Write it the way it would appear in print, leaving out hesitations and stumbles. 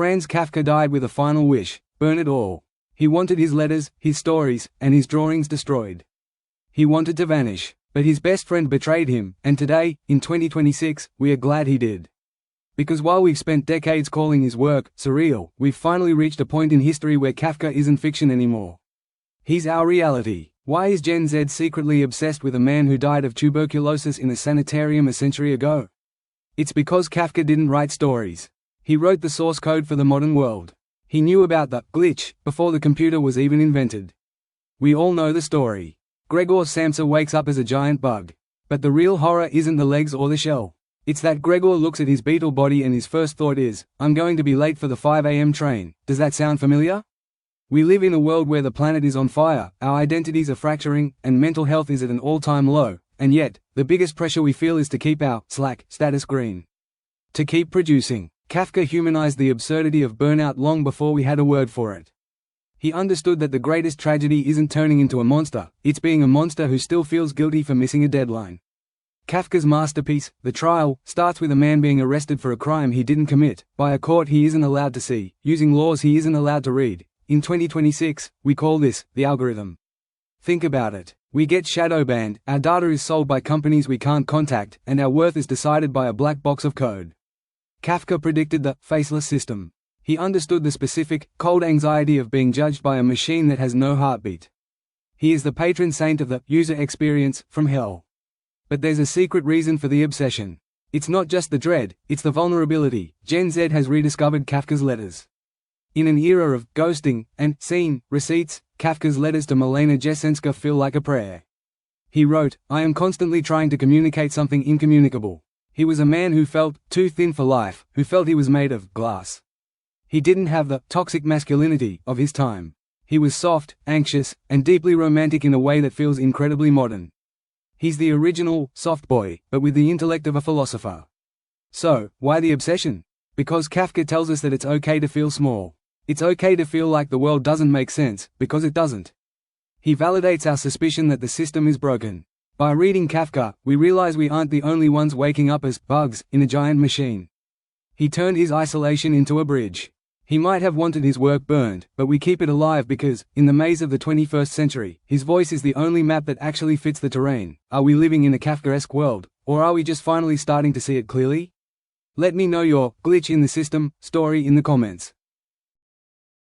Franz Kafka died with a final wish: burn it all. He wanted his letters, his stories, and his drawings destroyed. He wanted to vanish, but his best friend betrayed him, and today, in 2026, we are glad he did. Because while we've spent decades calling his work surreal, we've finally reached a point in history where Kafka isn't fiction anymore. He's our reality. Why is Gen Z secretly obsessed with a man who died of tuberculosis in a sanitarium a century ago? It's because Kafka didn't write stories. He wrote the source code for the modern world. He knew about the glitch before the computer was even invented. We all know the story. Gregor Samsa wakes up as a giant bug. But the real horror isn't the legs or the shell. It's that Gregor looks at his beetle body and his first thought is, I'm going to be late for the 5 a.m. train. Does that sound familiar? We live in a world where the planet is on fire, our identities are fracturing, and mental health is at an all-time low, and yet, the biggest pressure we feel is to keep our status green. To keep producing. Kafka humanized the absurdity of burnout long before we had a word for it. He understood that the greatest tragedy isn't turning into a monster, it's being a monster who still feels guilty for missing a deadline. Kafka's masterpiece, The Trial, starts with a man being arrested for a crime he didn't commit, by a court he isn't allowed to see, using laws he isn't allowed to read. In 2026, we call this the algorithm. Think about it. We get shadow banned, our data is sold by companies we can't contact, and our worth is decided by a black box of code. Kafka predicted the faceless system. He understood the specific, cold anxiety of being judged by a machine that has no heartbeat. He is the patron saint of the user experience from hell. But there's a secret reason for the obsession. It's not just the dread, it's the vulnerability. Gen Z has rediscovered Kafka's letters. In an era of ghosting and seen receipts, Kafka's letters to Milena Jesenska feel like a prayer. He wrote, I am constantly trying to communicate something incommunicable. He was a man who felt too thin for life, who felt he was made of glass. He didn't have the toxic masculinity of his time. He was soft, anxious, and deeply romantic in a way that feels incredibly modern. He's the original soft boy, but with the intellect of a philosopher. So, why the obsession? Because Kafka tells us that it's okay to feel small. It's okay to feel like the world doesn't make sense, because it doesn't. He validates our suspicion that the system is broken. By reading Kafka, we realize we aren't the only ones waking up as bugs in a giant machine. He turned his isolation into a bridge. He might have wanted his work burned, but we keep it alive because, in the maze of the 21st century, his voice is the only map that actually fits the terrain. Are we living in a Kafkaesque world, or are we just finally starting to see it clearly? Let me know your glitch in the system story in the comments.